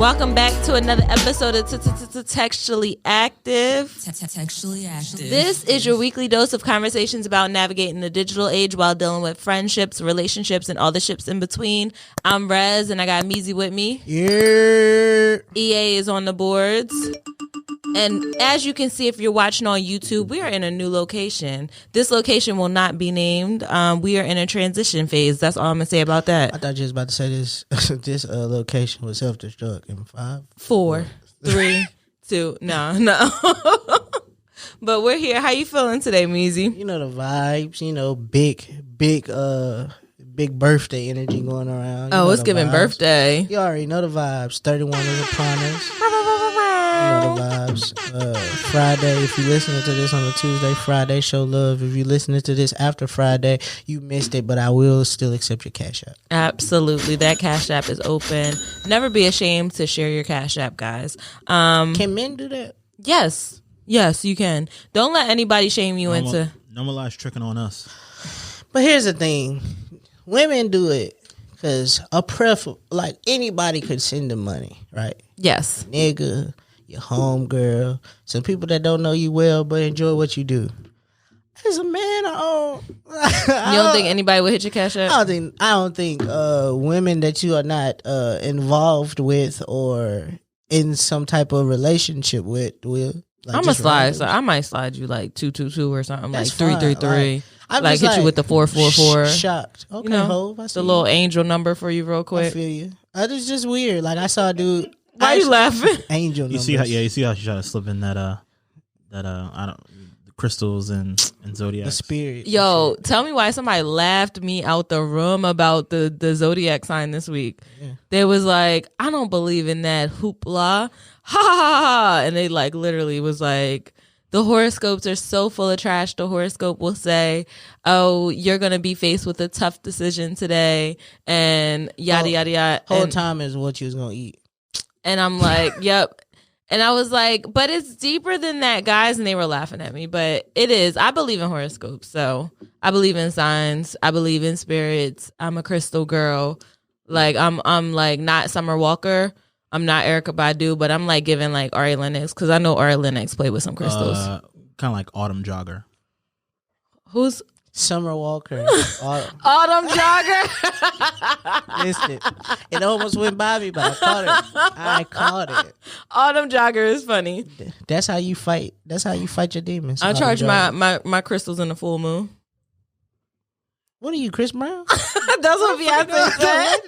Welcome back to another episode of Textually Active. Textually Active. This is your weekly dose of conversations about navigating the digital age while dealing with friendships, relationships, and all the ships in between. I'm Rez, and I got Meezy with me. Yeah. EA is on the boards. And as you can see, if you're watching on YouTube, we are in a new location. This location will not be named. We are in a transition phase. That's all I'm going to say about that. I thought you was about to say this this location was self-destruct in 5, 4, 3, 2. No. But we're here. How you feeling today, Meezy? You know the vibes, big birthday energy going around. It's giving birthday. You already know the vibes. 31 is upon us. You know the vibes. Friday, if you're listening to this on a Tuesday, Friday, show love. If you're listening to this after Friday, you missed it, but I will still accept your Cash App. Absolutely. That Cash App is open. Never be ashamed to share your Cash App, guys. Can men do that? Yes, you can. Don't let anybody shame you into... Normalize tricking on us. But here's the thing. Women do it because like anybody could send them money, right? Yes. Nigga, your home girl, some people that don't know you well but enjoy what you do. As a man, you don't think anybody would hit your Cash App? I don't think women that you are not involved with or in some type of relationship with will. Like, I'm gonna slide. So I might slide you like 222 or something. That's like 333. Like hit you with the 444. Shocked. Okay, you know, Hov, I see the little angel number for you real quick. I feel you. It's just weird. Like I saw a dude. Why you laughing? Angel You numbers. see how she tried to slip in that crystals and zodiac. The spirit. Yo, tell me why somebody laughed me out the room about the zodiac sign this week. Yeah. They was like, I don't believe in that hoopla. Ha ha ha. And they like literally was like, the horoscopes are so full of trash. The horoscope will say, oh, you're going to be faced with a tough decision today. And yada, yada, yada. Whole time is what you was going to eat. And I'm like, yep. And I was like, but it's deeper than that, guys. And they were laughing at me. But it is. I believe in horoscopes. So I believe in signs. I believe in spirits. I'm a crystal girl. Like, I'm like not Summer Walker. I'm not Erykah Badu, but I'm like giving like Ari Lennox because I know Ari Lennox played with some crystals. Kind of like Autumn Jogger. Who's Summer Walker? Autumn Jogger. Missed it. It almost went by me, but I caught it. Autumn Jogger is funny. That's how you fight. That's how you fight your demons. I charge my crystals in the full moon. What are you, Chris Brown? That's what Beyonce said.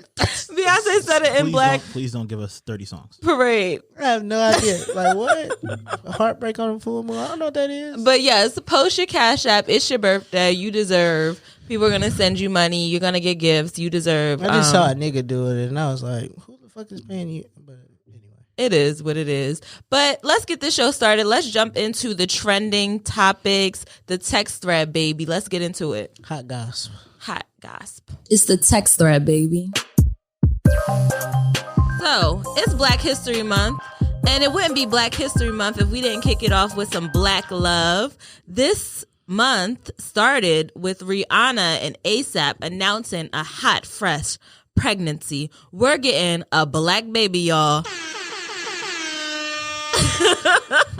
Beyonce said it in Black. Please don't give us 30 songs. Parade. I have no idea. Like what? Heartbreak on a full moon? I don't know what that is. But yes, post your Cash App. It's your birthday. You deserve. People are going to send you money. You're going to get gifts. You deserve. I just saw a nigga do it and I was like, who the fuck is paying you? But anyway. It is what it is. But let's get this show started. Let's jump into the trending topics. The text thread, baby. Let's get into it. Hot gossip. Hot gasp. It's the text thread, baby. So, it's Black History Month, and it wouldn't be Black History Month if we didn't kick it off with some black love. This month started with Rihanna and A$AP announcing a hot, fresh pregnancy. We're getting a black baby, y'all.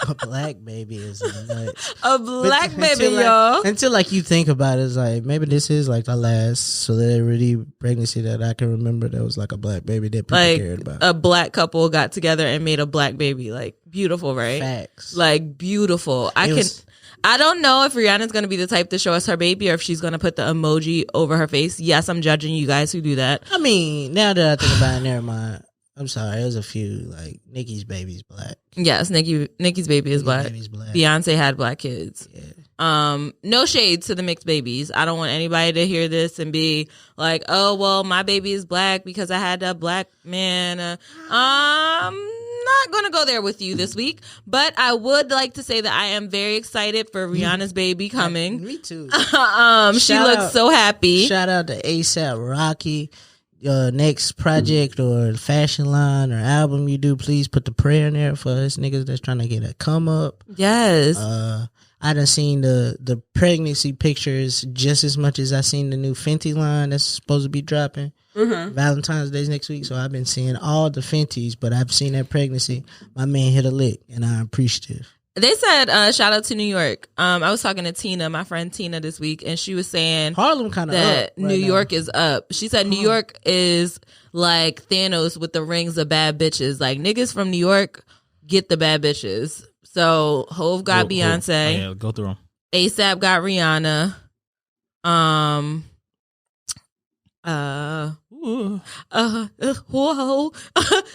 A black baby is nuts. A black baby, y'all. Until like you think about it, it's like maybe this is like the last celebrity pregnancy that I can remember that was like a black baby that people cared about. A black couple got together and made a black baby. Like beautiful, right? Facts. Like beautiful. I don't know if Rihanna's going to be the type to show us her baby or if she's going to put the emoji over her face. Yes, I'm judging you guys who do that. I mean, now that I think about it, never mind. I'm sorry, there's a few, like, Nicki's baby's black. Yes, Nicki's baby is black. Beyonce had black kids. Yeah. No shade to the mixed babies. I don't want anybody to hear this and be like, oh, well, my baby is black because I had a black man. I'm not going to go there with you this week, but I would like to say that I am very excited for Rihanna's baby coming. Me too. She looks so happy. Shout out to A$AP Rocky. Next project or fashion line or album you do, please put the prayer in there for us niggas that's trying to get a come up. Yes. I done seen the pregnancy pictures just as much as I seen the new Fenty line that's supposed to be dropping. Valentine's Day's next week, so I've been seeing all the Fenties, but I've seen that pregnancy. My man hit a lick, and I'm appreciative. They said, shout out to New York. I was talking to Tina, my friend Tina, this week, and she was saying Harlem kind of that up right New now. York is up. She said New York is like Thanos with the rings of bad bitches. Like, niggas from New York get the bad bitches. So Hove got Beyonce. Oh, yeah, go through them. ASAP got Rihanna. Whoa.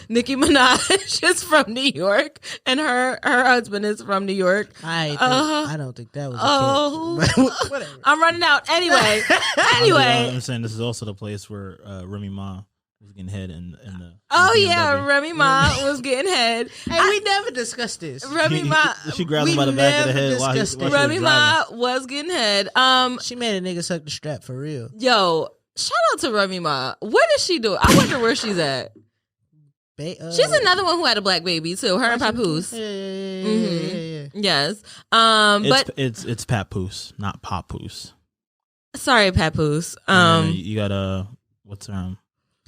Nicki Minaj is from New York, and her husband is from New York. I don't think that was a catch. But whatever. I'm running out. Anyway. I'm saying this is also the place where Remy Ma was getting head in the. Oh the yeah, BMW. Remy Ma was getting head. Hey, we never discussed this. Remy Ma. She grabbed him by the back of the head while he discussed was it. Remy driving. Ma was getting head. She made a nigga suck the strap for real. Yo, shout out to Remy Ma. What is she doing? I wonder where she's at. She's another one who had a black baby too. Her and Papoose. Yeah. Yes. But It's Papoose, not Papoose. sorry, Papoose. You gotta what's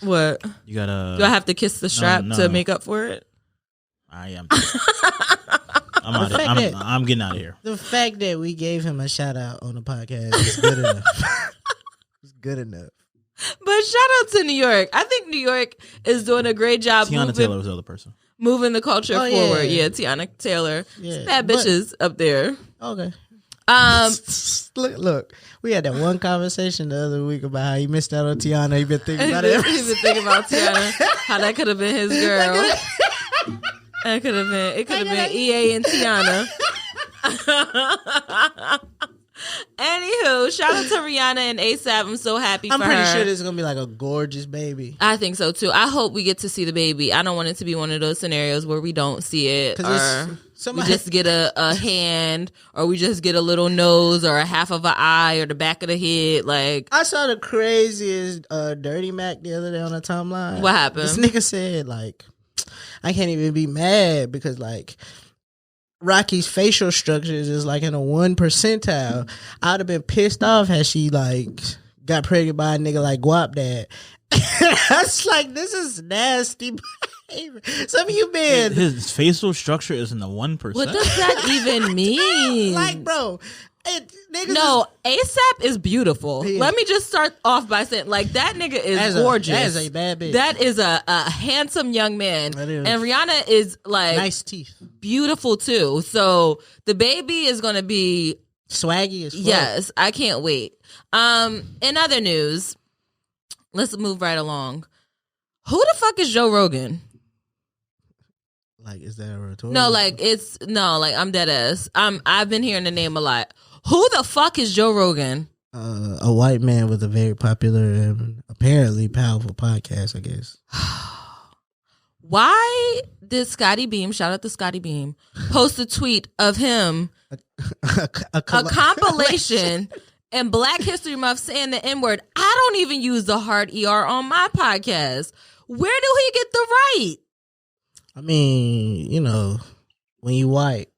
What? you gotta. Do I have to kiss the strap no. to make up for it? I am. I'm getting out of here. The fact that we gave him a shout out on the podcast is good enough. It's good enough. But shout out to New York. I think New York is doing a great job Tiana Taylor was the other person. moving the culture Oh, yeah. forward. Yeah, Tiana Taylor. Yeah, Bad but- bitches up there. Okay. Um, Look. We had that one conversation the other week about how he missed out on Tiana. He been thinking about it. He's been thinking about Tiana. How that could have been his girl. It could have been EA and Tiana. Anywho, shout out to Rihanna and ASAP. I'm so happy I'm for pretty her. sure this is gonna be like a gorgeous baby. I think so too. I hope we get to see the baby. I don't want it to be one of those scenarios where we don't see it, or we just get a hand, or we just get a little nose, or a half of an eye, or the back of the head. Like, I saw the craziest Dirty Mac the other day on the timeline. What happened? This nigga said, like, I can't even be mad because, like, Rocky's facial structures is like in a 1 percentile. I'd have been pissed off had she like got pregnant by a nigga like Guap Dad. I was like, this is nasty behavior. Some of you men, His facial structure is in the 1%. what does that even mean? like, bro, niggas No, ASAP is beautiful. He is. Let me just start off by saying, like, that nigga is That is gorgeous. that is a bad bitch. That is a handsome young man. That is. And Rihanna is like nice teeth, beautiful too. So the baby is gonna be, swaggy as fuck. yes, I can't wait. In other news, let's move right along. Who the fuck is Joe Rogan? Like, is that a rhetorical? No, like I'm dead ass. I've been hearing the name a lot. Who the fuck is Joe Rogan? A white man with a very popular and apparently powerful podcast, I guess. Why did Scotty Beam, shout out to Scotty Beam, post a tweet of him, a compilation in Black History Month saying the N-word? I don't even use the hard ER on my podcast. Where do he get the right? I mean, you know, when you white,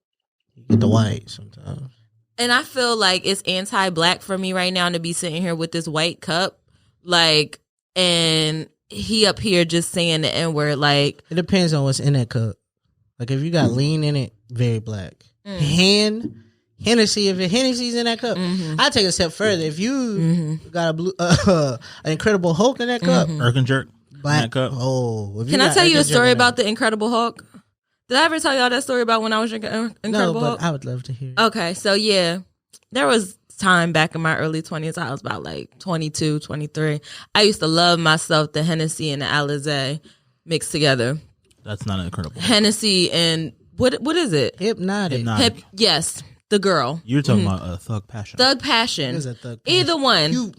you get the white sometimes. And I feel like it's anti-Black for me right now to be sitting here with this white cup, like, and he up here just saying the N-word, like. It depends on what's in that cup. Like, if you got lean in it, very Black. Hennessy, if Hennessy's in that cup, I take it a step further. If you got a blue, an Incredible Hulk in that cup, Jerk. Black. In that cup. Oh, if Can you I got tell you a Erkin Jerk story in about that- the Incredible Hulk? Did I ever tell y'all that story about when I was drinking No, Incredible but Hulk? I would love to hear. Okay, so yeah, there was time back in my early 20s. I was about like 22, 23. I used to love myself the Hennessy and the Alizé mixed together. That's not incredible. Hennessy and what is it? Hypnotic. Yes, the girl. You're talking about Thug Passion. Thug Passion. It is a Thug Either Passion. one.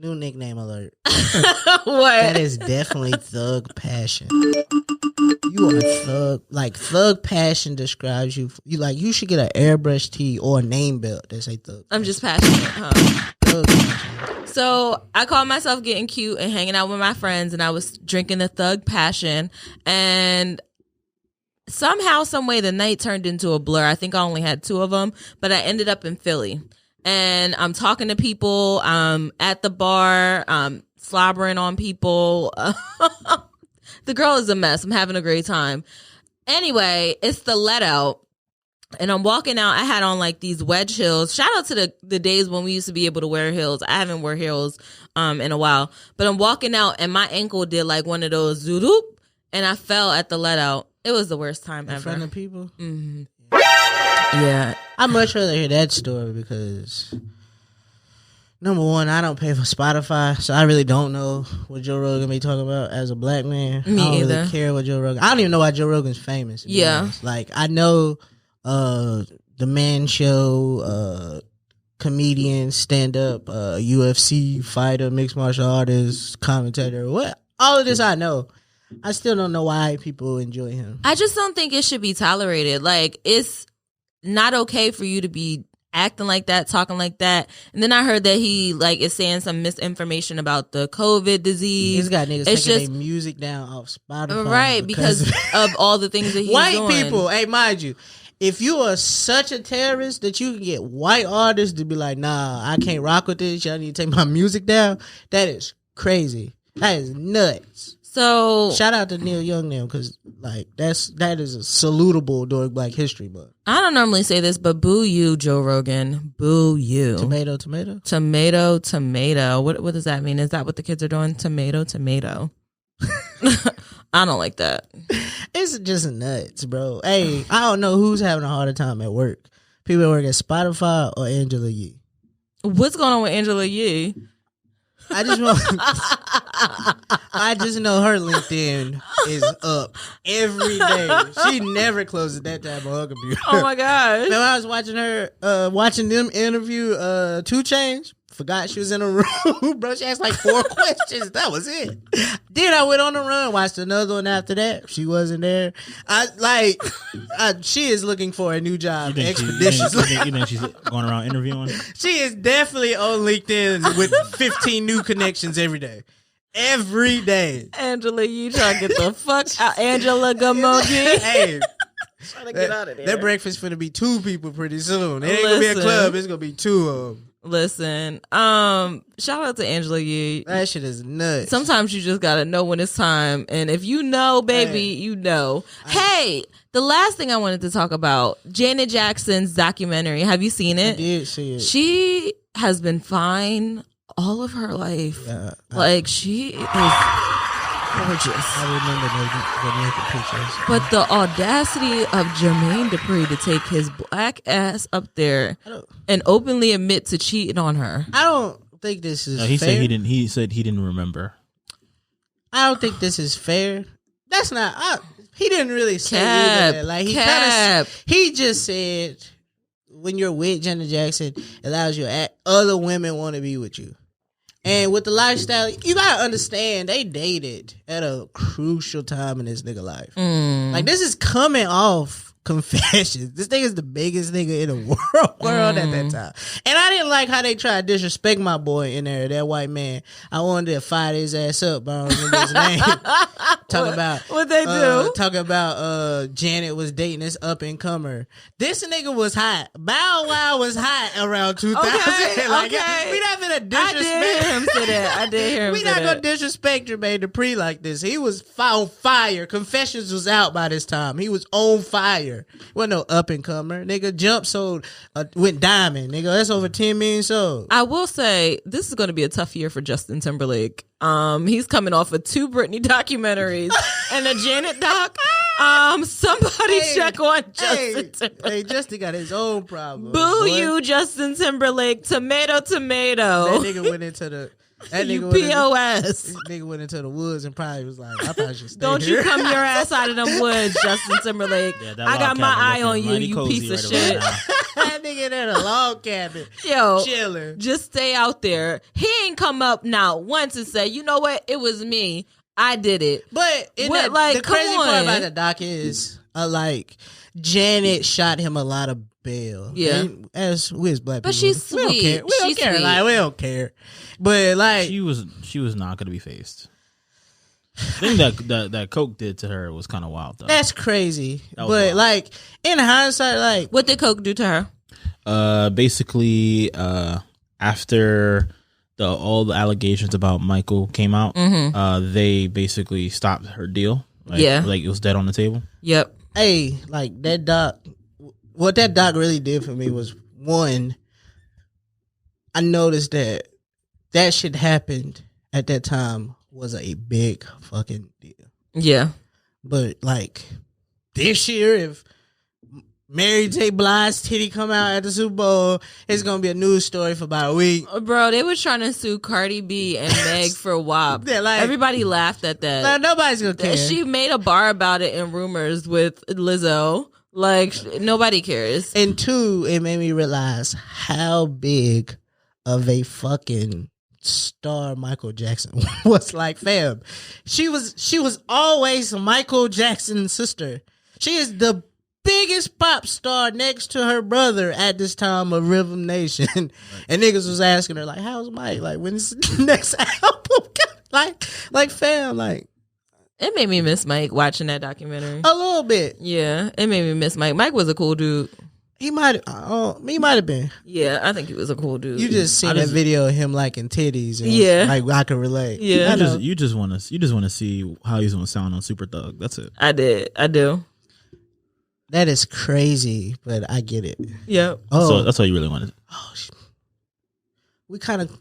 New nickname alert. What? That is definitely Thug Passion. You are thug. Like, Thug Passion describes you. You should get an airbrush tee or a name belt that say Thug. I'm just passionate, huh? Thug Passion. So I called myself getting cute and hanging out with my friends, and I was drinking the Thug Passion, and somehow, some way, the night turned into a blur. I think I only had 2 of them, but I ended up in Philly. And I'm talking to people at the bar, slobbering on people. The girl is a mess. I'm having a great time. Anyway, it's the let out. And I'm walking out. I had on like these wedge heels. Shout out to the days when we used to be able to wear heels. I haven't worn heels in a while. But I'm walking out and my ankle did like one of those zoop, and I fell at the let out. It was the worst time ever. In front of people? Mm-hmm. Yeah. I'd much rather hear that story because, number one, I don't pay for Spotify, so I really don't know what Joe Rogan be talking about as a black man. Me I don't either. really care what Joe Rogan. I don't even know why Joe Rogan's famous. Yeah. Like, I know the Man Show, comedian, stand-up, UFC fighter, mixed martial artist, commentator. What? All of this I know. I still don't know why people enjoy him. I just don't think it should be tolerated. Like, it's not okay for you to be acting like that, talking like that. And then I heard that he like is saying some misinformation about the COVID disease. He's got niggas It's taking just their music down off Spotify. right because of all the things that he's white doing. people. Hey, mind you, if you are such a terrorist that you can get white artists to be like, nah, I can't rock with this. Y'all need to take my music down. That is crazy. That is nuts. So Shout out to Neil Young now, because like that is a salutable during Black History Month. I don't normally say this, but boo you, Joe Rogan. Boo you. Tomato, tomato. Tomato, tomato. What does that mean? Is that what the kids are doing? Tomato, tomato. I don't like that. It's just nuts, bro. Hey, I don't know who's having a harder time at work. People that work at Spotify or Angela Yee. What's going on with Angela Yee? I just know her LinkedIn is up every day. She never closes that tab on her computer. Oh my gosh. Man, I was watching her, watching them interview 2 Chainz. Forgot she was in a room, bro. She asked like 4 questions. That was it. Then I went on the run, watched another one after that. She wasn't there. She is looking for a new job expeditiously. You think she's going around interviewing? She is definitely on LinkedIn with 15 new connections every day. Every day. Angela Yee trying to get the fuck out. Angela Gamogi. Hey. Trying to get out of there. That breakfast finna be 2 people pretty soon. It ain't gonna be a club. It's gonna be 2 of them. Listen, shout out to Angela Yee. That shit is nuts. Sometimes you just gotta know when it's time, and if you know, baby, you know. Hey, the last thing I wanted to talk about, Janet Jackson's documentary. Have you seen it? I did see it. She has been fine all of her life. Yeah, she is gorgeous. I remember the naked pictures. But the audacity of Jermaine Dupri to take his black ass up there and openly admit to cheating on her. I don't think this is he fair. said he didn't. He said he didn't remember. I don't think this is fair. That's not. He didn't really say Cap, that. Like he just said, when you're with Janet Jackson, it allows you to act. Other women want to be with you. And with the lifestyle, you gotta understand they dated at a crucial time in this nigga life. Like, this is coming off Confessions. This nigga's the biggest nigga in the world at that time. And I didn't like how they tried to disrespect my boy in there, that white man. I wanted to fight his ass up, but I don't remember his name. Talking about what they do. Talking about Janet was dating this up and comer. This nigga was hot. Bow Wow was hot around 2000. Okay, Like, okay. we not gonna disrespect. I did hear him say that. I did hear him We say not that. gonna disrespect Jermaine Dupri like this. He was on fire. Confessions was out by this time. He was on fire. Wasn't no up and comer. Nigga, Jump sold, went diamond. Nigga, that's over 10 million sold. I will say this is going to be a tough year for Justin Timberlake. He's coming off of 2 Britney documentaries and a Janet doc. Somebody check on Justin Timberlake. Hey, Justin got his own problem. Boo you, Justin Timberlake. Tomato, tomato. That nigga went into the. That You nigga POS. This nigga went into the woods and probably was like, I probably should stay Don't here. you come your ass out of them woods, Justin Timberlake. Yeah, that I got log my cabin eye on looking you, mighty you cozy piece of right shit. about now. That nigga in a log cabin. Yo, Chilling. just stay out there. He ain't come up now once and say, you know what? It was me. I did it. But in What, that, like, the crazy come part on. about the doc is, like, Janet shot him a lot of bail. Yeah. And as we as black But people, she's we don't sweet. care. We don't She's care. sweet. Like, we don't care. But like, She was not going to be faced. The thing that Coke did to her was kind of wild, though. that's crazy. That was But wild. like, in hindsight, like, What did Coke do to her? Basically, after all the allegations about Michael came out, they basically stopped her deal. Like, like it was dead on the table. Yep. Hey, like that doc. What that doc really did for me was, one, I noticed that shit happened at that time was a big fucking deal. Yeah. But like this year, if Mary J. Blige's titty come out at the Super Bowl, it's gonna be a news story for about a week. Bro, they were trying to sue Cardi B and Meg for WAP. Like, everybody laughed at that. Like, nobody's gonna care. She made a bar about it in Rumors with Lizzo. Like, nobody cares. And two, it made me realize how big of a fucking star Michael Jackson was. Like, fam, she was always Michael Jackson's sister. She is the biggest pop star next to her brother at this time of Rhythm Nation. And niggas was asking her, like, how's Mike? Like, when's the next album? like fam, like. It made me miss Mike watching that documentary. A little bit. Yeah, it made me miss Mike. Mike was a cool dude. He might have been. Yeah, I think he was a cool dude. You just seen that video of him liking titties. And like, I can relate. Yeah, you just want to see how he's gonna sound on Super Thug. That's it. I do. That is crazy, but I get it. Yep. Oh, so that's all you really wanted. Oh, we kind of.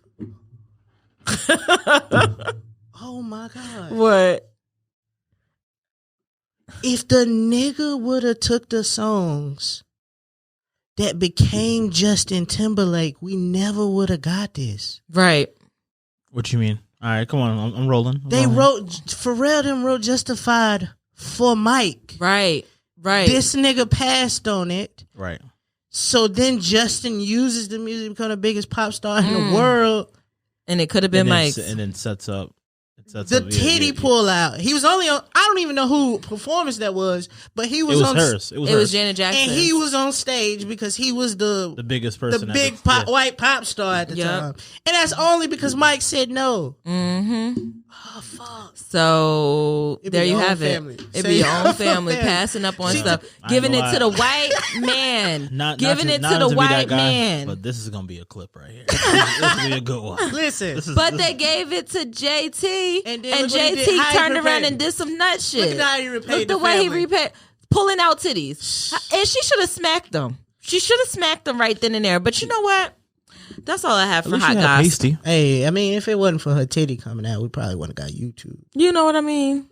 Oh my god! What? If the nigga would have took the songs that became Justin Timberlake, we never would have got this. Right. What you mean? All right, come on, I'm rolling. Pharrell wrote Justified for Mike. Right. This nigga passed on it. Right. So then Justin uses the music to become the biggest pop star in the world. And it could have been Mike's. And then sets up. The titty pull out. He was only on. I don't even know who performance that was, but he was on. Hers. It was Janet Jackson, and he was on stage because he was the biggest person, the big white pop star at the time, and that's only because Mike said no. Mm-hmm. Oh fuck! So there you have it. It be your own family passing up on stuff, giving it to the white man, giving it to the white man. But this is gonna be a clip right here. This is gonna be a good one. Listen, but they gave it to JT, and JT turned around and did some nut shit. Look at how he repaid. Look the way he repaid, pulling out titties, and she should have smacked them. She should have smacked them right then and there. But you know what? That's all I have for hot gossip. Hey, I mean, if it wasn't for her titty coming out, we probably wouldn't have got YouTube. You know what I mean?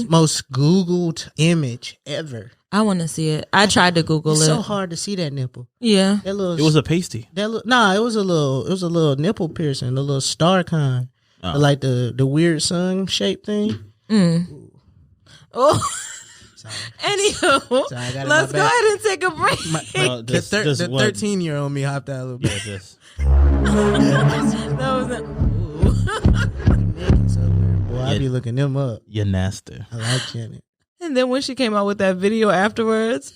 Most Googled image ever. I want to see it. I tried to Google it. It's so hard to see that nipple. Yeah. It was a pasty. It was a little nipple piercing, a little star kind. Like the weird sun shaped thing. Mm. Oh. Anywho, let's go ahead and take a break. The 13-year-old me hopped out a little bit. Yeah, just. That was Boy, I be looking them up. You're nasty. I like Janet. And then when she came out with that video afterwards,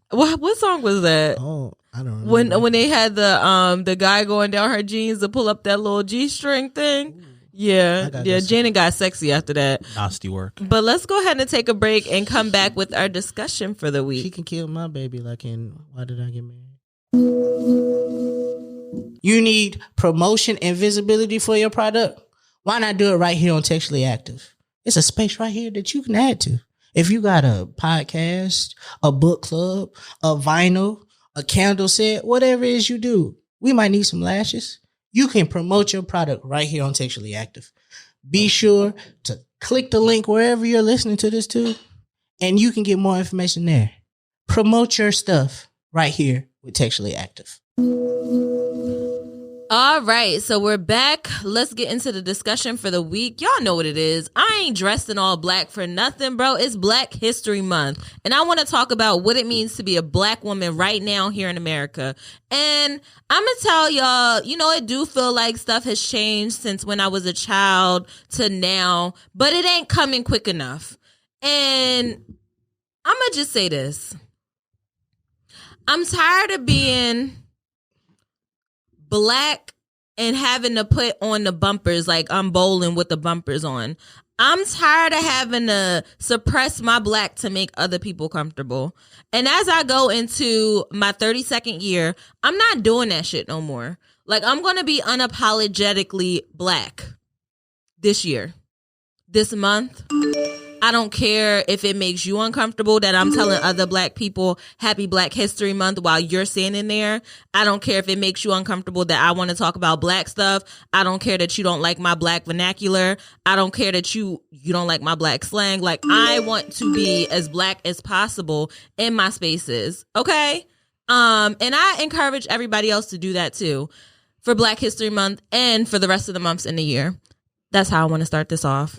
what song was that? Oh, I don't remember. When they had the guy going down her jeans to pull up that little G-string thing. Yeah, Janet got sexy after that. Nasty work. But let's go ahead and take a break and come back with our discussion for the week. She can kill my baby like in Why Did I Get Married? You need promotion and visibility for your product? Why not do it right here on Textually Active? It's a space right here that you can add to. If you got a podcast, a book club, a vinyl, a candle set, whatever it is you do, we might need some lashes. You can promote your product right here on Textually Active. Be sure to click the link wherever you're listening to this to, and you can get more information there. Promote your stuff right here with Textually Active. All right, so we're back. Let's get into the discussion for the week. Y'all know what it is. I ain't dressed in all black for nothing, bro. It's Black History Month. And I want to talk about what it means to be a black woman right now here in America. And I'm going to tell y'all, it do feel like stuff has changed since when I was a child to now, but it ain't coming quick enough. And I'm going to just say this. I'm tired of being black and having to put on the bumpers like I'm bowling with the bumpers on. I'm tired of having to suppress my black to make other people comfortable. And as I go into my 32nd year, I'm not doing that shit no more. Like, I'm going to be unapologetically black this year, this month. I don't care if it makes you uncomfortable that I'm telling other black people Happy Black History Month while you're standing there. I don't care if it makes you uncomfortable that I want to talk about black stuff. I don't care that you don't like my black vernacular. I don't care that you don't like my black slang. Like, I want to be as black as possible in my spaces. Okay? And I encourage everybody else to do that too for Black History Month and for the rest of the months in the year. That's how I want to start this off.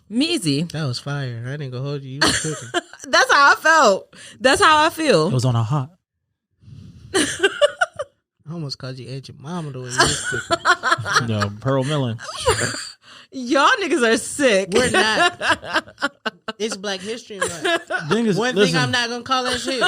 Meezy. That was fire. I didn't go hold you. You was cooking. That's how I felt. That's how I feel. It was on a hot. I almost called you Aunt your mama the way you was cooking. No, Pearl Millen. Y'all niggas are sick. We're not. It's Black History Month. One thing I'm not gonna call that shit.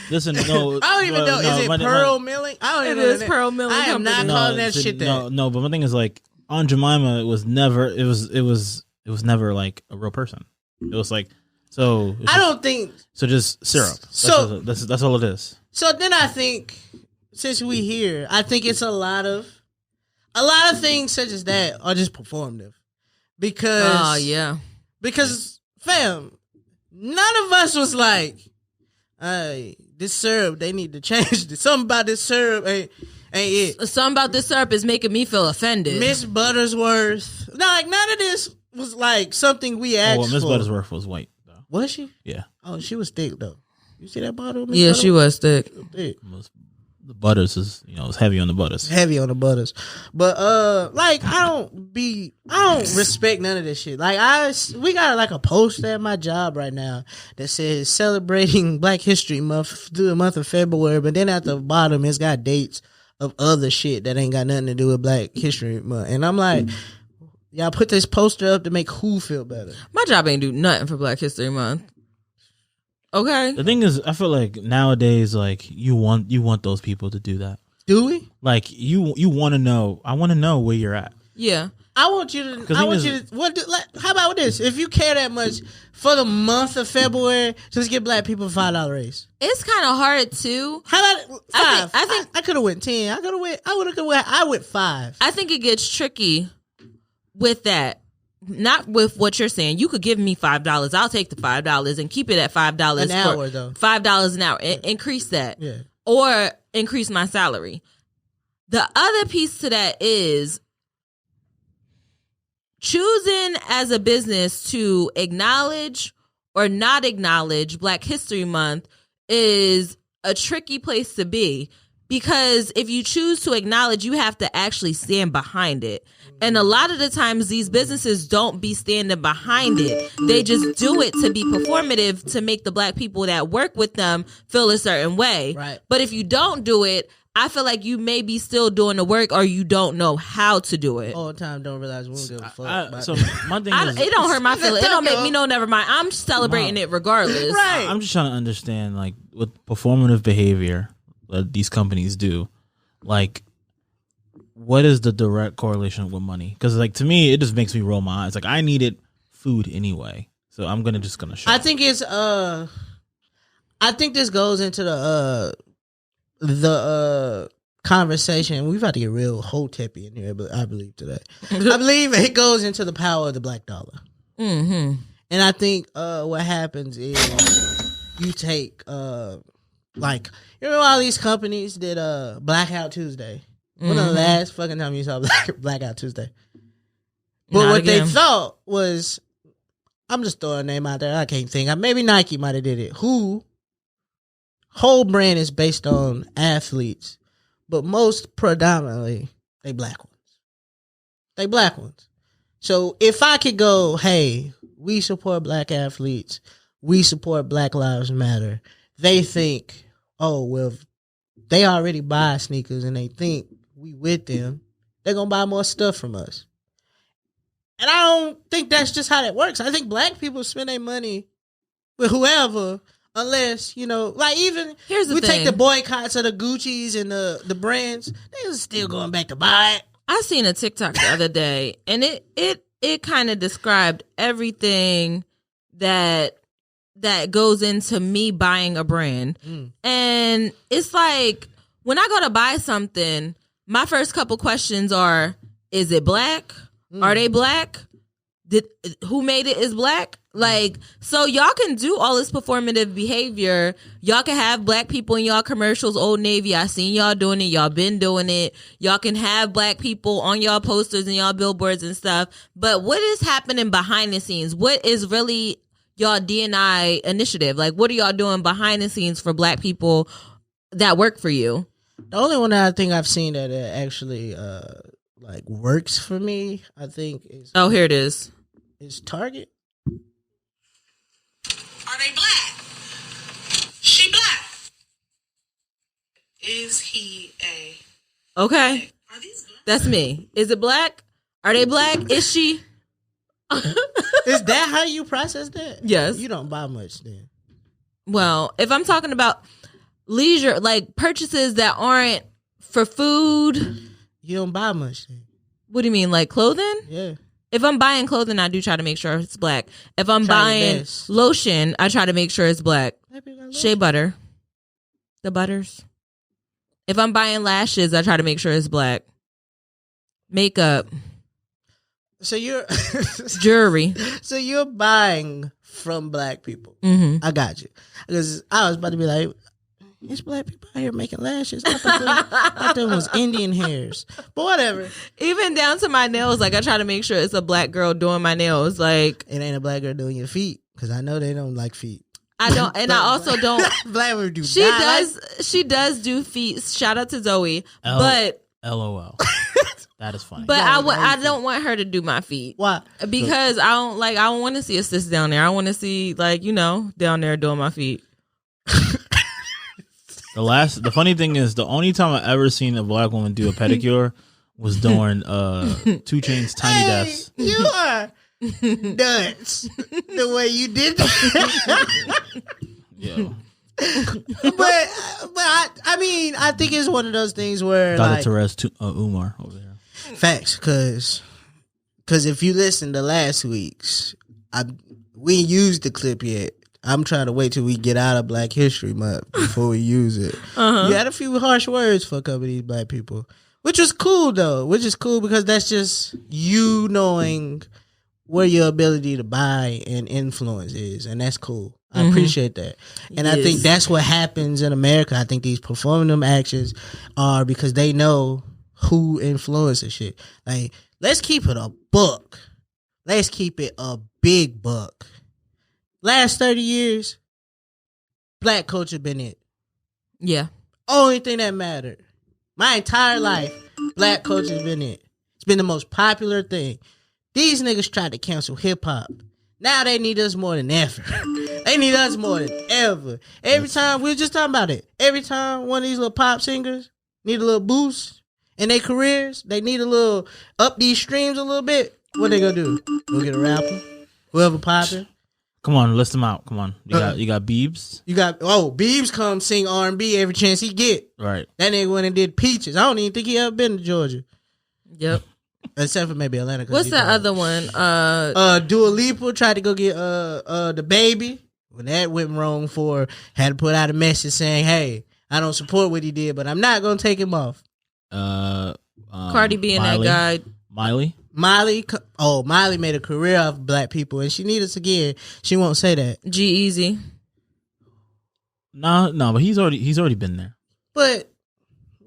Listen, no. I don't even know. Is it Pearl Milling? I don't even know. It is Pearl Milling. I am not calling that shit that. No, but my thing is like Aunt Jemima was never. It was never like a real person. It was like so. I don't think so. Just syrup. So that's all it is. So then I think since we here, I think it's a lot of things such as that are just performative because because fam, none of us was like, hey, this syrup they need to change this. Something about this syrup ain't it. Something about this syrup is making me feel offended. Miss Buttersworth, no, like none of this was like something we asked for. Miss Buttersworth was white though. Was she? Yeah. Oh, she was thick though. You see that bottle? Yeah, she was thick. The butters is, it's heavy on the butters. Heavy on the butters. But like I don't respect none of this shit. Like we got like a poster at my job right now that says celebrating Black History Month through the month of February, but then at the bottom it's got dates of other shit that ain't got nothing to do with Black History Month. And I'm like, y'all put this poster up to make who feel better? My job ain't do nothing for Black History Month. Okay. The thing is, I feel like nowadays, like you want those people to do that. Do we? Like you want to know. I want to know where you're at. Yeah. I want you to. How about this? If you care that much for the month of February, just give black people $5 raise. It's kind of hard too. How about $5? I think I could have went 10. I went 5. I think it gets tricky with that. Not with what you're saying. You could give me $5. I'll take the $5 and keep it at $5 an hour though. $5 an hour. Increase that. Yeah. Or increase my salary. The other piece to that is choosing as a business to acknowledge or not acknowledge Black History Month is a tricky place to be, because if you choose to acknowledge, you have to actually stand behind it. And a lot of the times these businesses don't be standing behind it. They just do it to be performative to make the black people that work with them feel a certain way. Right. But if you don't do it, I feel like you may be still doing the work or you don't know how to do it. All the time, don't realize we don't give a fuck. So my thing is, it don't hurt my feelings. It don't make me know, never mind. I'm celebrating it regardless. Right. I'm just trying to understand, like, with performative behavior that these companies do, like, what is the direct correlation with money? Because, like, to me, it just makes me roll my eyes. Like, I needed food anyway, so I'm gonna show. I think it's I think this goes into the conversation. We've got to get real hotepy in here, but I believe today. I believe it goes into the power of the black dollar. Mm-hmm. And I think what happens is you take like, you know, all these companies did Blackout Tuesday. One of the last fucking time you saw Blackout Tuesday. But Not what again. they thought was, I'm just throwing a name out there. I can't think. Maybe Nike might have did it. Who whole brand is based on athletes, but most predominantly they black ones. They black ones. So if I could go, hey, we support black athletes, we support Black Lives Matter, they think, oh, well, if they already buy sneakers and they think we with them, they're going to buy more stuff from us. And I don't think that's just how that works. I think black people spend their money with whoever, unless, you know, like even Here's the we thing. take the boycotts of the Gucci's and the brands, they're still going back to buy it. I seen a TikTok the other day, and it kind of described everything that goes into me buying a brand. And it's like, when I go to buy something, my first couple questions are: is it black? Are they black? Who made it is black? Like, so y'all can do all this performative behavior. Y'all can have black people in y'all commercials. Old Navy, I seen y'all doing it. Y'all been doing it. Y'all can have black people on y'all posters and y'all billboards and stuff. But what is happening behind the scenes? What is really y'all D&I initiative? Like, what are y'all doing behind the scenes for black people that work for you? The only one that I think I've seen that actually like works for me, I think is here it is. Is Target. Are they black? She black. Is he a? Okay, Are these black? that's me. Is it black? Are they black? Is she? Is that how you process that? Yes. You don't buy much then. Well, if I'm talking about leisure, like purchases that aren't for food. You don't buy much then. What do you mean, like clothing? Yeah. If I'm buying clothing, I do try to make sure it's black. If I'm Try your buying best. lotion, I try to make sure it's black. Shea butter. The butters. If I'm buying lashes, I try to make sure it's black. Makeup. So you're Jewelry. so you're buying from black people. Mm-hmm. I got you. Because I was about to be like, it's black people out here making lashes. I thought them was Indian hairs. But whatever. Even down to my nails, like I try to make sure it's a black girl doing my nails. Like It ain't a black girl doing your feet. Because I know they don't like feet. I don't, and I also don't. Black women do She not does. like- She does do feet. Shout out to Zoe, but LOL. That is funny. but Yeah, I don't want her to do my feet. Why? Because I don't want to see a sis down there. I want to see down there doing my feet. The funny thing is, the only time I ever seen a black woman do a pedicure was during 2 Chainz Tiny Desk. You are nuts. The way you did that. Yo, but I mean, I think it's one of those things where Dr. like Therese Umar over here. facts, because if you listen to last week's, we ain't used the clip yet. I'm trying to wait till we get out of Black History Month before we use it. You had a few harsh words for a couple of these black people, which was cool though. Which is cool because that's just you knowing where your ability to buy and influence is, and that's cool. I appreciate that. And I think that's what happens in America. I think these performative actions are because they know who influences shit. Like, let's keep it a buck. Let's keep it a big buck. Last 30 years, black culture been it. Yeah. Only thing that mattered. My entire life, black culture's been it. It's been the most popular thing. These niggas tried to cancel hip hop. Now they need us more than ever. They need us more than ever. Every time, we were just talking about it. Every time one of these little pop singers need a little boost in their careers, they need a little up these streams a little bit. What they gonna do? Go get a rapper? Whoever popping? Come on, list them out. Come on, you got Biebs, You got Biebs come sing R&B every chance he get. right? That nigga went and did Peaches. I don't even think he ever been to Georgia. Yep. Except for maybe Atlanta. What's that other one? Dua Lipa tried to go get the baby. When that went wrong had to put out a message saying, hey, I don't support what he did, but I'm not gonna take him off. Cardi B and that guy. Miley Miley made a career off black people, and she need us again. She won't say that. G-Eazy. No, but he's already been there. But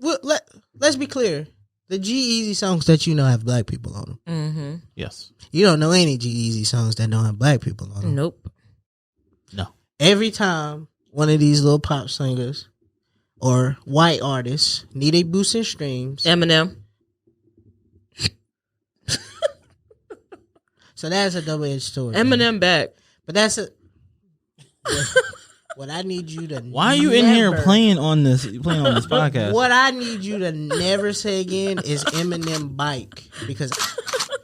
let's be clear. The G-Eazy songs that you know have black people on them. Mm-hmm. Yes. You don't know any G-Eazy songs that don't have black people on them. Nope. No. Every time one of these little pop singers or white artists need a boost in streams, Eminem. so that's a double-edged sword. Eminem back. But that's what I need you to. Why are you in here playing on this podcast? What I need you to never say again is Eminem bike, because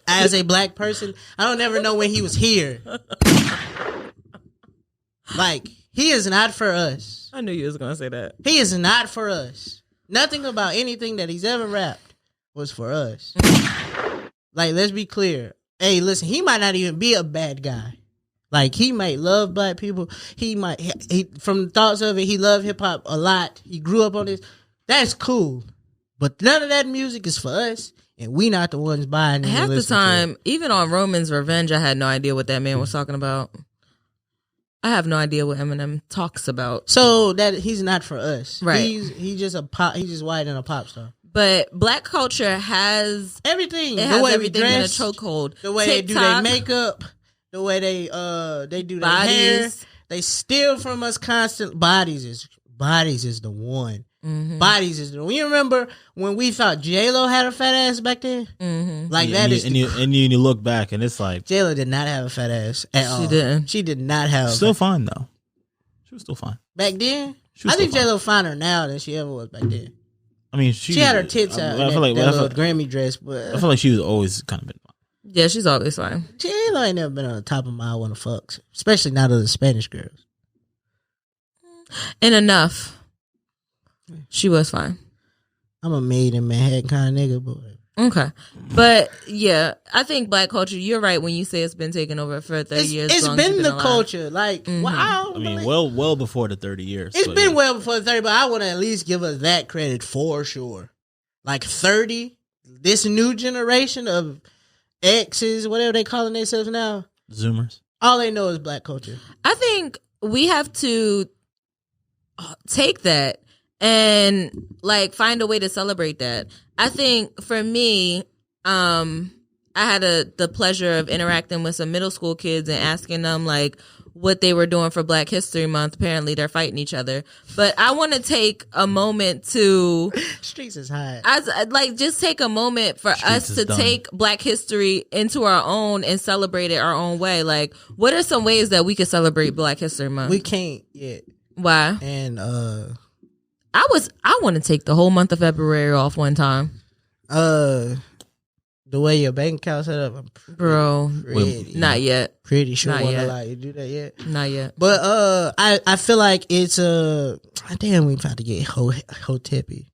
as a black person, I don't ever know when he was here. Like, he is not for us. I knew you was gonna say that. He is not for us. Nothing about anything that he's ever rapped was for us. Like, let's be clear. Hey, listen, he might not even be a bad guy. Like, he might love black people. He from the thoughts of it, he loved hip hop a lot. He grew up on this. That's cool. But none of that music is for us, and we not the ones buying it. Half the time, even on Roman's Revenge, I had no idea what that man was talking about. I have no idea what Eminem talks about. So that he's not for us, right? He's just a pop. He's just white and a pop star. But black culture has everything. It the has way everything we in a dress, chokehold. the way TikTok, they do their makeup, the way they do their hair. They steal from us constant. Bodies is the one. Mm-hmm. Bodies is the one. You remember when we thought J-Lo had a fat ass back then? Mm-hmm. Like that is. And you look back and it's like J-Lo did not have a fat ass at all. She didn't. She did not have. Still fine though. She was still fine back then. I think J-Lo finer now than she ever was back then. I mean, she had her tits out. I feel like that little Grammy dress, but I feel like she was always kind of been fine. Yeah, she's always fine. J-Lo ain't never been on the top of my wanna fucks, especially not of the Spanish girls. And enough. She was fine. I'm a made in Manhattan kind of nigga, but okay. But yeah, I think black culture, you're right when you say it's been taken over for 30 years. It's been the culture. Like, wow. I mean, well before the 30 years. It's been well before the 30, but I want to at least give us that credit for sure. Like 30, this new generation of X's, whatever they calling themselves now. Zoomers. All they know is black culture. I think we have to take that and like find a way to celebrate that. I think for me, I had the pleasure of interacting with some middle school kids and asking them like what they were doing for Black History Month. Apparently they're fighting each other, but I want to take a moment to streets is high. Just take a moment for us to take Black history into our own and celebrate it our own way. Like, what are some ways that we could celebrate Black History Month? We can't yet. Why? And I want to take the whole month of February off one time. The way your bank account set up, I'm not yet. Pretty sure not won't yet. allow you to do that yet. Not yet. But I feel like it's damn, we about to get hoteppy.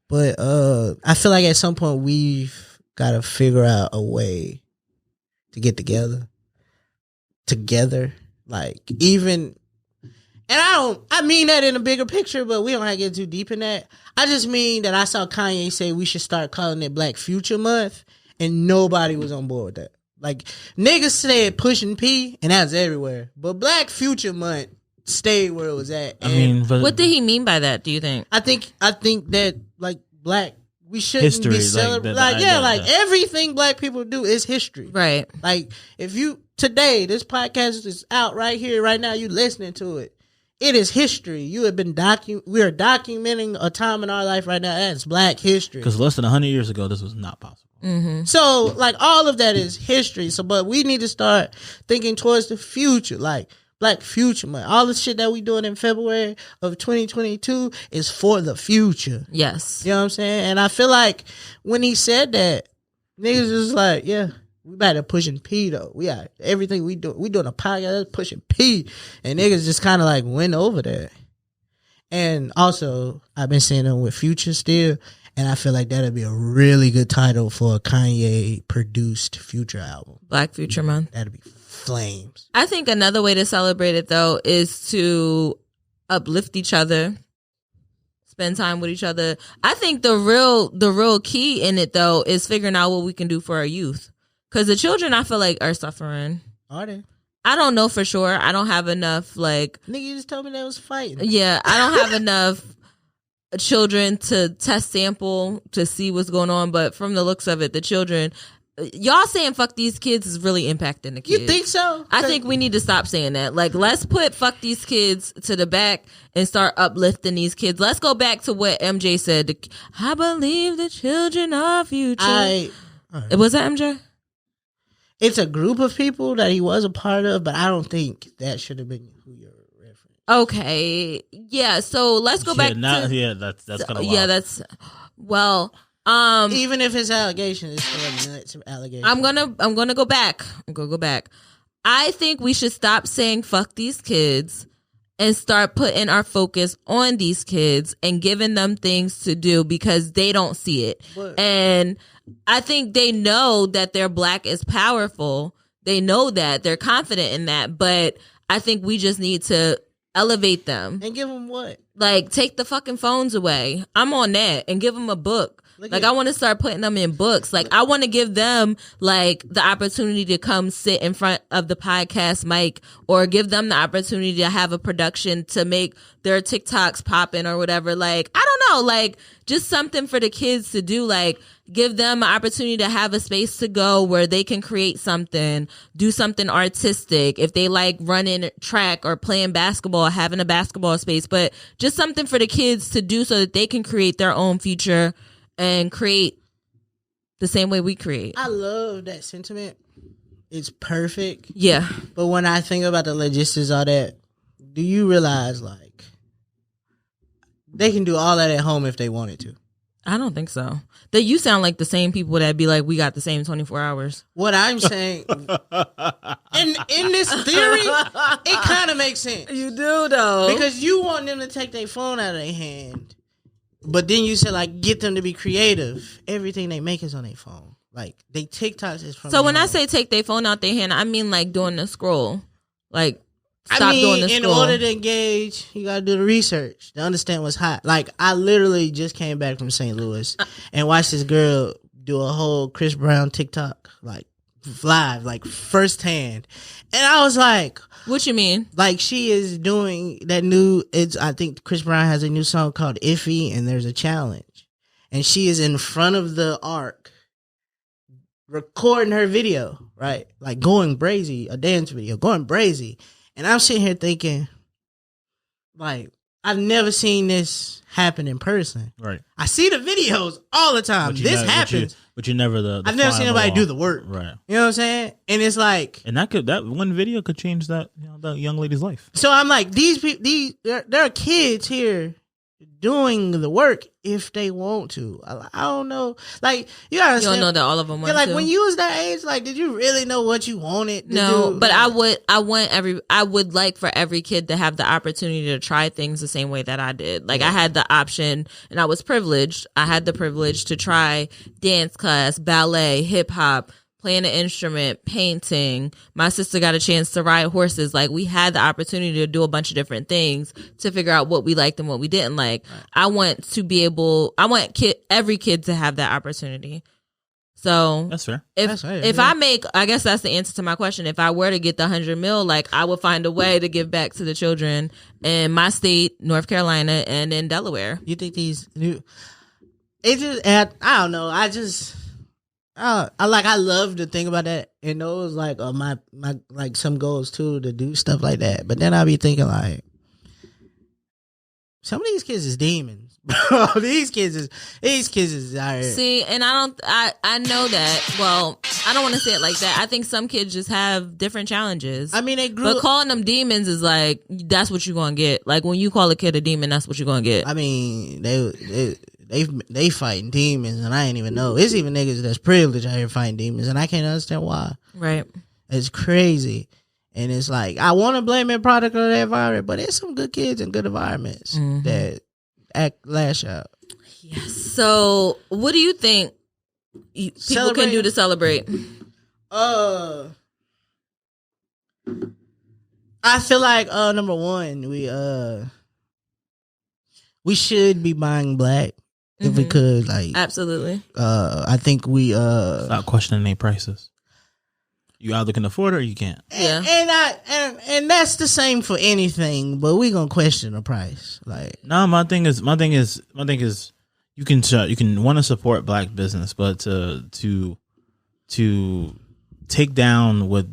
But I feel like at some point we've got to figure out a way to get together, like even. And I mean that in a bigger picture, but we don't have to get too deep in that. I just mean that I saw Kanye say we should start calling it Black Future Month, and nobody was on board with that. Like, niggas said pushing P, and that was everywhere. But Black Future Month stayed where it was at. And what did he mean by that, do you think? I think that, like, black, we shouldn't be celebrating. Like, everything black people do is history. Right. Like, if you, today, this podcast is out right here, right now, you listening to it. It is history. You have been we are documenting a time in our life right now that's Black history. Because less than 100 years ago, this was not possible. Mm-hmm. So, like, all of that is history. So, but we need to start thinking towards the future, like Black Future Month. All the shit that we doing in February of 2022 is for the future. Yes. You know what I'm saying? And I feel like when he said that, niggas was like, yeah. We better pushing P though. We are everything we do. We doing a podcast pushing P, and niggas just kind of like went over that. And also, I've been seeing them with Future still, and I feel like that'd be a really good title for a Kanye produced Future album. Black Future Month. That'd be flames. I think another way to celebrate it though is to uplift each other, spend time with each other. I think the real key in it though is figuring out what we can do for our youth. Because the children, I feel like, are suffering. Are they? I don't know for sure. I don't have enough, like... Nigga, you just told me they was fighting. Yeah, I don't have enough children to test sample to see what's going on. But from the looks of it, the children... Y'all saying fuck these kids is really impacting the kids. You think so? I think we need to stop saying that. Like, let's put fuck these kids to the back and start uplifting these kids. Let's go back to what MJ said. I believe the children are future. Was that MJ? It's a group of people that he was a part of, but I don't think that should have been who you're referencing. Okay. Yeah, so let's go back to... that's kind of wild. Yeah, that's... Well... even if his allegation is still a nuts allegation. I'm gonna go back. I think we should stop saying fuck these kids and start putting our focus on these kids and giving them things to do because they don't see it. And I think they know that their Black is powerful. They know that. They're confident in that. But I think we just need to elevate them. And give them what? Like, take the fucking phones away. I'm on that. And give them a book. Like, I want to start putting them in books. Like, I want to give them, like, the opportunity to come sit in front of the podcast mic, or give them the opportunity to have a production to make their TikToks popping or whatever. Like, I don't know. Like, just something for the kids to do. Like, give them an opportunity to have a space to go where they can create something, do something artistic. If they like running track or playing basketball, having a basketball space, but just something for the kids to do so that they can create their own future and create the same way we create. I love that sentiment. It's perfect. Yeah. But when I think about the logistics of that, do you realize, like, they can do all that at home if they wanted to? I don't think so. That you sound like the same people that be like, we got the same 24 hours. What I'm saying, in this theory, it kind of makes sense. You do, though. Because you want them to take their phone out of their hand, but then you said, like, get them to be creative. Everything they make is on their phone. Like, they TikToks is from So when their I phone. say take their phone out their hand, I mean, like, doing the scroll. Like, stop doing the in scroll. order to engage, you gotta do the research to understand what's hot. Like, I literally just came back from St. Louis and watched this girl do a whole Chris Brown TikTok, like, live, like, firsthand. And I was like, What you mean? like, she is doing that new, I think Chris Brown has a new song called Iffy, and there's a challenge. And she is in front of the arc recording her video, right? Like, going brazy, a dance video, going brazy. And I'm sitting here thinking, like, I've never seen this happen in person. Right. I see the videos all the time. This happens. But you never the I've never seen final anybody do the work. Right. You know what I'm saying? And it's like, And that one video could change that that young lady's life. so I'm like, these people, there are kids here doing the work if they want to. I don't know. Like, you gotta You understand. don't know that all of them want Yeah, like, to. when you was that age, like, did you really know what you wanted to No, do? but I would like for every kid to have the opportunity to try things the same way that I did. Like, I had the option, and I was privileged. I had the privilege to try dance class, ballet, hip hop, playing an instrument, painting. My sister got a chance to ride horses. Like, we had the opportunity to do a bunch of different things to figure out what we liked and what we didn't like. Right. I want every kid to have that opportunity. So That's fair. I make, I guess that's the answer to my question. If I were to get the 100 mil, like, I would find a way to give back to the children in my state, North Carolina, and in Delaware. You think these new? It just, I don't know. I love to think about that, and those like my like some goals too, to do stuff like that. But then I'll be thinking, like, some of these kids is demons, bro. These kids is out here. See, and I know that. Well, I don't want to say it like that. I think some kids just have different challenges. I mean, they grew. But calling them demons is like, that's what you're gonna get. Like, when you call a kid a demon, that's what you're gonna get. I mean, they fighting demons, and I ain't even know. It's even niggas that's privileged out here fighting demons, and I can't understand why. Right. It's crazy. And it's like, I want to blame it product of the environment, but there's some good kids in good environments that lash out. Yes. So, what do you think people can do to celebrate? I feel like number one, we should be buying black if we could. Like, absolutely. I think we Stop questioning their prices. You either can afford it or you can't. Yeah. And that's the same for anything, but we gonna question the price. Like, No, my thing is you can want to support black business, but to take down what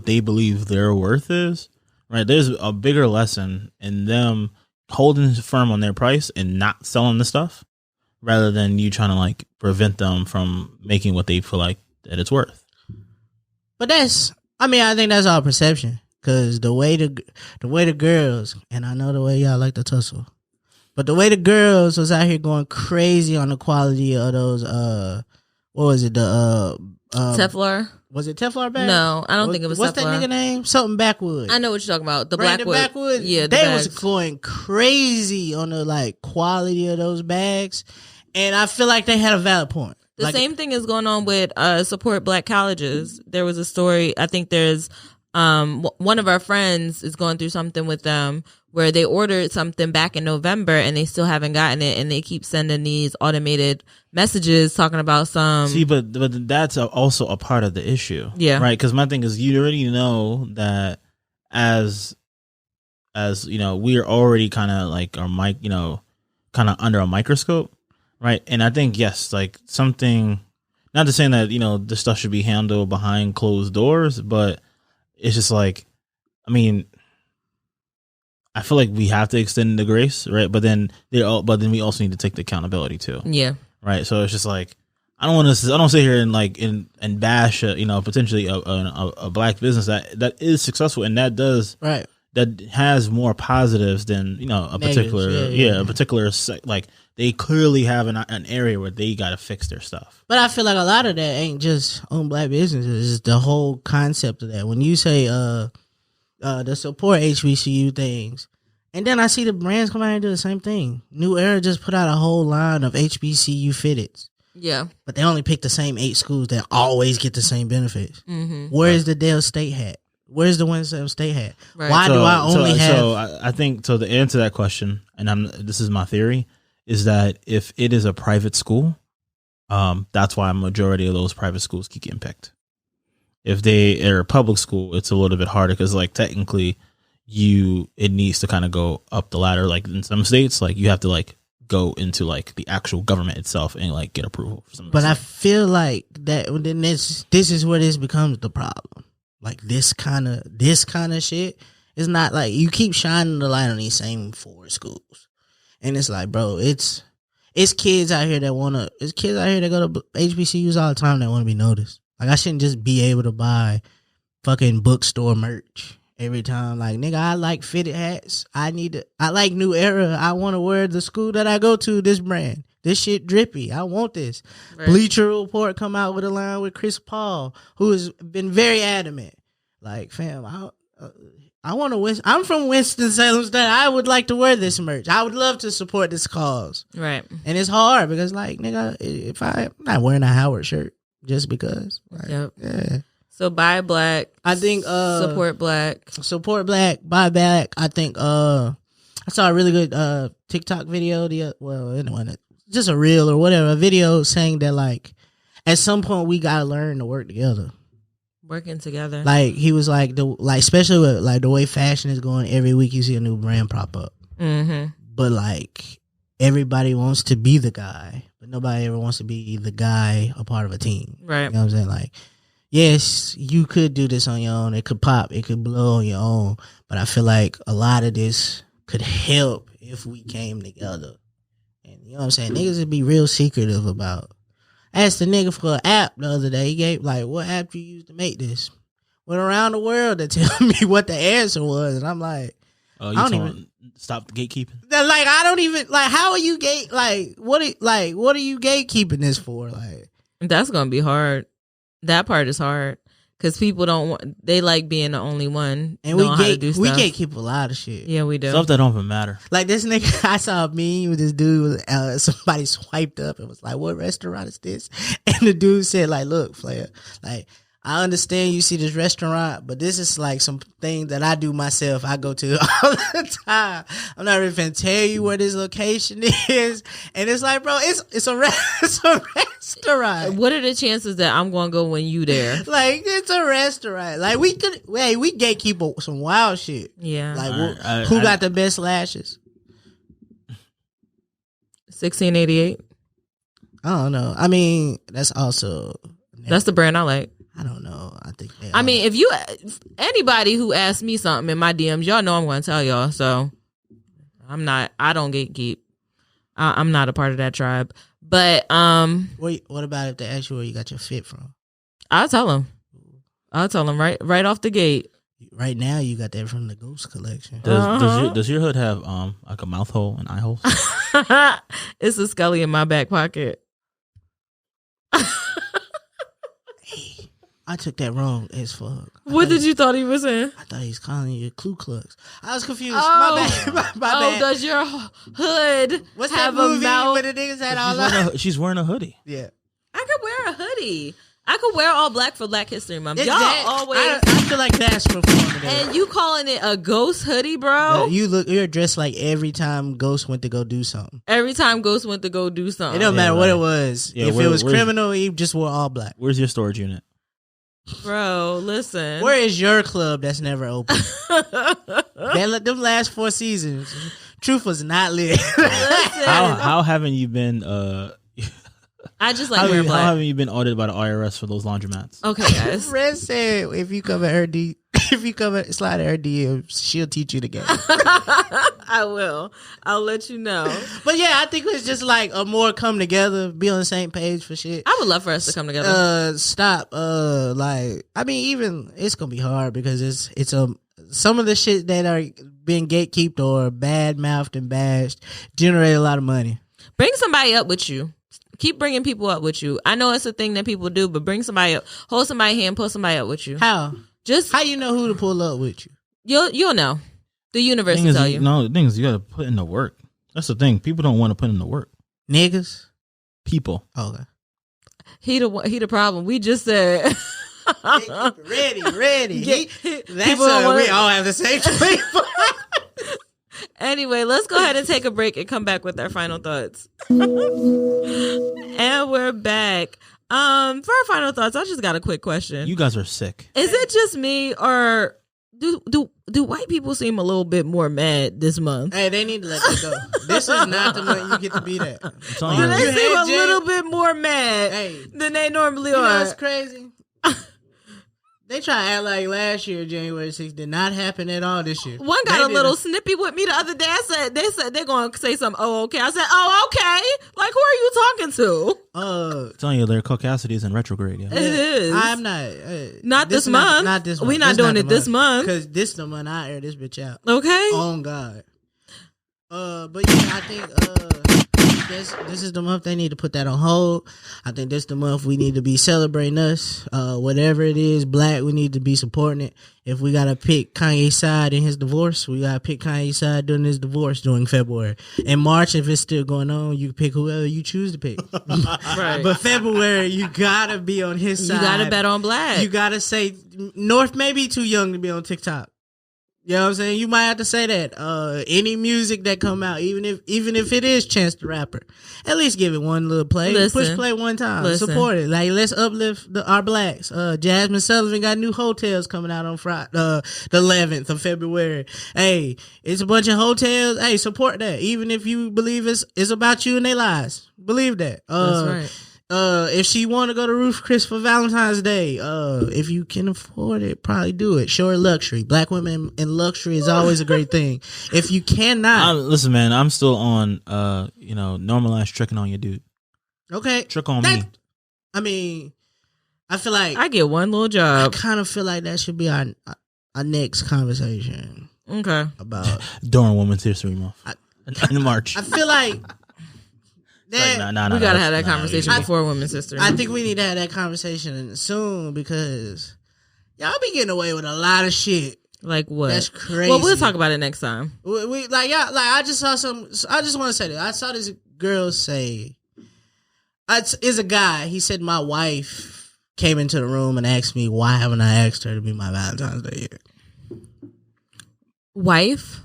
they believe their worth is, right? There's a bigger lesson in them holding firm on their price and not selling the stuff, rather than you trying to like prevent them from making what they feel like that it's worth. but I think that's all perception. Cause the way the girls, and I know the way y'all like to tussle, but the way the girls was out here going crazy on the quality of those, what was it, Teflon? Was it Teflon bags? No, I don't think it was What's Teflon. that nigga name? Something Backwood. I know what you're talking about. The Brandon Blackwood. Yeah, the they was bags. going crazy on the like quality of those bags, and I feel like they had a valid point. The Like, same thing is going on with support black colleges. There was a story, I think there's one of our friends is going through something with them where they ordered something back in November and they still haven't gotten it, and they keep sending these automated messages talking about some. See, but that's also a part of the issue. Yeah. Right? Because my thing is, you already know that as we are already kind of like our mic, kind of under a microscope, right? And I think, yes, like something, not to say that, this stuff should be handled behind closed doors, but it's just like, I mean, I feel like we have to extend the grace, right? But then we also need to take the accountability too. Yeah. Right. So it's just like, I don't sit here and bash, potentially a black business that is successful and that does, right. that has more positives than, a particular, a particular, like they clearly have an area where they got to fix their stuff. But I feel like a lot of that ain't just on black businesses. It's the whole concept of that. When you say, the support HBCU things, and then I see the brands come out and do the same thing. New Era just put out a whole line of HBCU fitteds. Yeah. But they only pick the same 8 schools that always get the same benefits. Mm-hmm. Where's the Dale State hat? Where's the Winston State hat? Right. Why do I only have... So I think, so the answer to that question, and this is my theory, is that if it is a private school, that's why a majority of those private schools keep getting picked. If they are a public school, it's a little bit harder because, like, technically, it needs to kind of go up the ladder. Like in some states, like you have to like go into like the actual government itself and like get approval. But I feel like that then this is where this becomes the problem. Like this kind of shit is not like you keep shining the light on these same 4 schools, and it's like, bro, it's kids out here that go to HBCUs all the time that want to be noticed. Like I shouldn't just be able to buy fucking bookstore merch every time. Like, nigga, I like fitted hats. I like New Era. I want to wear the school that I go to, this brand. This shit drippy. I want this. Right. Bleacher Report come out with a line with Chris Paul, who has been very adamant. Like, fam, I want to I'm from Winston-Salem State. I would like to wear this merch. I would love to support this cause. Right. And it's hard because, like, nigga, if I'm not wearing a Howard shirt just because. Like, yep. Yeah. So buy black. I think support black. Support black. Buy black. I think I saw a really good TikTok video. Just a reel or whatever, a video saying that like at some point we gotta learn to work together. Working together. Like he was like especially with like the way fashion is going, every week you see a new brand pop up. Mm-hmm. But like everybody wants to be the guy, but nobody ever wants to be the guy a part of a team. Right. You know what I'm saying? Like, yes, you could do this on your own. It could pop. It could blow on your own. But I feel like a lot of this could help if we came together. And you know what I'm saying? Niggas would be real secretive about. I asked the nigga for an app the other day. He gave, like, what app you use to make this? Went around the world to tell me what the answer was. And I'm like, I don't even stop the gatekeeping. Like, I don't even, like, how are you what are you gatekeeping this for? Like, that's going to be hard. That part is hard. Because people they like being the only one. And we gatekeep a lot of shit. Yeah, we do. Stuff that don't even matter. Like this nigga, I saw a meme with this dude, somebody swiped up and was like, what restaurant is this? And the dude said, like, look, Flair, like, I understand you see this restaurant, but this is like some thing that I do myself. I go to all the time. I'm not even finna tell you where this location is. And it's like, bro, it's a restaurant. What are the chances that I'm gonna go when you there? Like, it's a restaurant. Like, we gatekeep some wild shit. Yeah. Like, who got the best lashes? 1688. I don't know. I mean, that's the brand I like. I don't know. I think. I mean, if anybody who asks me something in my DMs, y'all know I'm going to tell y'all. So I don't gatekeep. I'm not a part of that tribe. But wait, what about if they ask you where you got your fit from? I'll tell them. right off the gate. Right now, you got that from the Ghost collection. Does your hood have like a mouth hole and eye holes? It's a Scully in my back pocket. I took that wrong as fuck. What did you thought he was saying? I thought he was calling you a Ku Klux. I was confused. My bad. My bad. Does your hood have that movie a mouth? where the niggas had all that? She's wearing a hoodie. Yeah. I could wear a hoodie. I could wear all black for Black History Month. Y'all always. I feel like that's performative. And you calling it a ghost hoodie, bro? You're dressed like every time Ghost went to go do something. Every time Ghost went to go do something. It don't matter what it was. Yeah, if it was criminal, he just wore all black. Where's your storage unit? Bro, listen. Where is your club that's never open? Them last 4 seasons, truth was not lit. How haven't you been? I just like wearing How black. haven't you been audited by the IRS for those laundromats? Okay, guys. Red said, if you come at her slide at her DM, she'll teach you the game. I will. I'll let you know. But yeah, I think it's just like a more come together, be on the same page for shit. I would love for us to come together. Stop. Even it's gonna be hard because it's some of the shit that are being gatekept or bad mouthed and bashed generate a lot of money. Bring somebody up with you. Keep bringing people up with you. I know it's a thing that people do, but bring somebody up. Hold somebody's hand, pull somebody up with you. How? Just How you know who to pull up with you? you'll know. The universe will tell you. No, the thing is, you got to put in the work. That's the thing. People don't want to put in the work. Niggas. People. Okay. He the problem. We just said. ready. That's people don't wanna- we all have the same tweet. Anyway, let's go ahead and take a break and come back with our final thoughts. And we're back. For our final thoughts, I just got a quick question. You guys are sick. Is it just me, or do white people seem a little bit more mad this month? Hey, they need to let that go. This is not the month you get to be that. I'm telling Do you. they You seem a had Jay- little bit more mad than they normally You know are? what's crazy? They try to act like last year, January 6th, did not happen at all this year. One got a little snippy with me the other day. They said they're going to say something. Oh, okay. I said, oh, okay. Like, who are you talking to? I'm telling you, their caucasity is in retrograde. Yeah. It is. I'm not. Not this month. Not this month. We're not doing it this month. Because this the month I air this bitch out. Okay. On God. But yeah, I think this is the month they need to put that on hold. I think this the month we need to be celebrating us. Whatever it is, black, we need to be supporting it. If we gotta pick Kanye's side in his divorce, we gotta pick Kanye's side during his divorce during February. In March, if it's still going on, you can pick whoever you choose to pick. Right. But February, you gotta be on his side. You got to bet on black. You gotta say North may be too young to be on TikTok. You know what I'm saying? You might have to say that. Any music that come out, even if it is Chance the Rapper, at least give it one little play. Listen. Push play one time. Listen. Support it. Like, let's uplift our blacks. Jasmine Sullivan got new hotels coming out on Friday, the 11th of February. Hey, it's a bunch of hotels. Hey, support that. Even if you believe it's about you and their lives. Believe that. That's right. If she want to go to Ruth Chris for Valentine's Day, if you can afford it, probably do it. Show her luxury. Black women in luxury is always a great thing. If you cannot, Listen, man, I'm still on, normalize tricking on your dude. okay, Trick on me. I mean, I feel like I get one little I job. kind of feel like that should be our next conversation Okay. about. During Women's History Month. In March. I feel like that. We got to have that conversation before Women's History. I think we need to have that conversation soon because y'all be getting away with a lot of shit. Like what? That's crazy. Well, we'll talk about it next time. We like, yeah, like I just saw some. I just want to say that I saw this girl say, "It's a guy." He said, "My wife came into the room and asked me why haven't I asked her to be my Valentine's Day yet." Wife?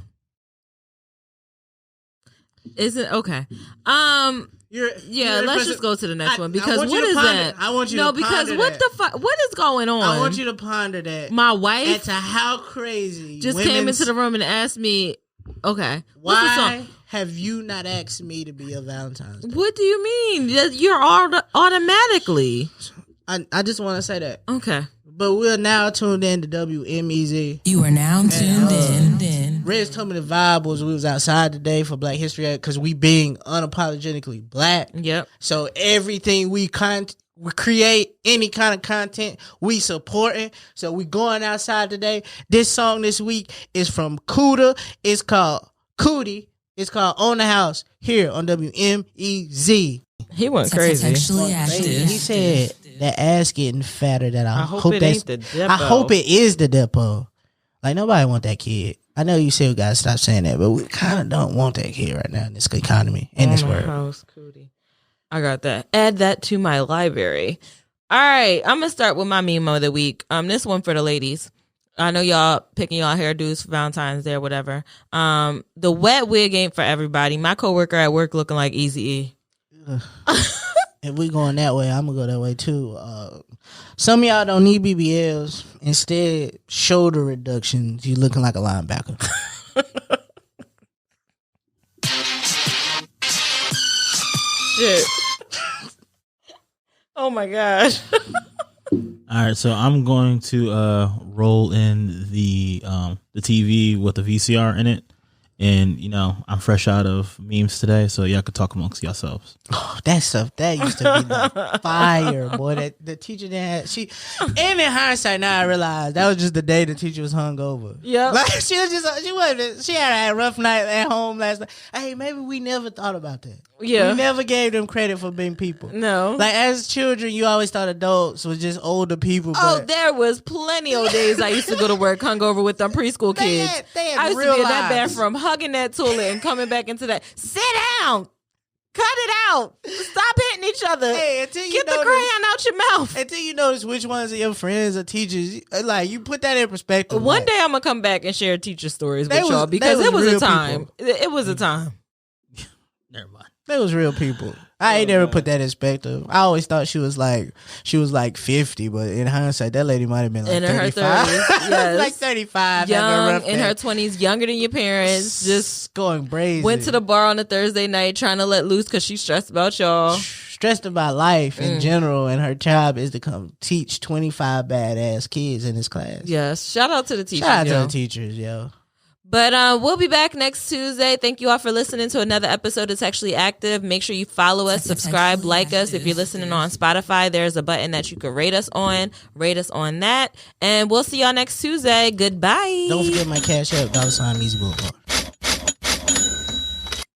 Isn't okay. Let's just go to the next one because what is that? I want you to because ponder what that. the fuck? What is going on? I want you to ponder that. My wife As to how crazy just came into the room and asked me, okay, what's the why song? have you not asked me to be your Valentine's Day? What do you mean? You're automatically I just want to say that. okay. But we're now tuned in to WMEZ. You are now tuned in. Rez told me the vibe was we was outside today for Black History Act because we being unapologetically black. Yep. So everything we create, any kind of content, we supporting. So we going outside today. This song this week is from Cootie. It's called Cootie. It's called On the House here on WMEZ. He went crazy. Textually active. He said that ass getting fatter. That I hope it that's. ain't the depot. I hope it is the depot. Like nobody want that kid. I know you say we gotta stop saying that, but we kind of don't want that kid right now in this economy, in this world. House Cootie. I got that. Add that to my library. All right, I'm gonna start with my meme of the week. This one for the ladies. I know y'all picking y'all hairdos for Valentine's Day or whatever. The wet wig ain't for everybody. My coworker at work looking like Eazy-E. If we going that way, I'm gonna go that way too. Some of y'all don't need BBLs. Instead, shoulder reductions. You looking like a linebacker. Shit. Oh my gosh. All right, so I'm going to roll in the TV with the VCR in it, and I'm fresh out of memes today, so y'all could talk amongst yourselves. Oh, that stuff that used to be the fire, boy. That the teacher didn't have, and in hindsight now I realize that was just the day the teacher was hungover. Yeah, like she had a rough night at home last night. Hey, maybe we never thought about that. Yeah, we never gave them credit for being people. No, like as children, you always thought adults was just older people. Oh, but there was plenty of days I used to go to work hungover with them preschool kids. They had I used to real be in that lives. bathroom hugging that toilet and coming back into that. Sit down. Cut it out. Stop hitting each other. Hey, until you Get the notice, crayon out your mouth. Until you notice which ones of your friends or teachers, like you put that in perspective. One like, day I'm gonna come back and share teacher stories with was- y'all because they it was was a real time. people. It was a time. Never mind. they was real people. I ain't never put that in perspective. I always thought she was like 50, but in hindsight, that lady might have been like In her 35. 30s, yes. like 35. having a Young rough in day. her 20s, younger than your parents. Just going crazy. went to the bar on a Thursday night trying to let loose because she's stressed about y'all. Stressed about life in general, and her job is to come teach 25 badass kids in this class. Yes. Shout out to the teachers. Shout out yo. to the teachers, yo. But we'll be back next Tuesday. Thank you all for listening to another episode of Textually Active. Make sure you follow us, subscribe, Textually like us. If you're listening on Spotify, there's a button that you can rate us on. Rate us on that. And we'll see y'all next Tuesday. Goodbye. Don't forget my Cash App, $Easy Boulevard.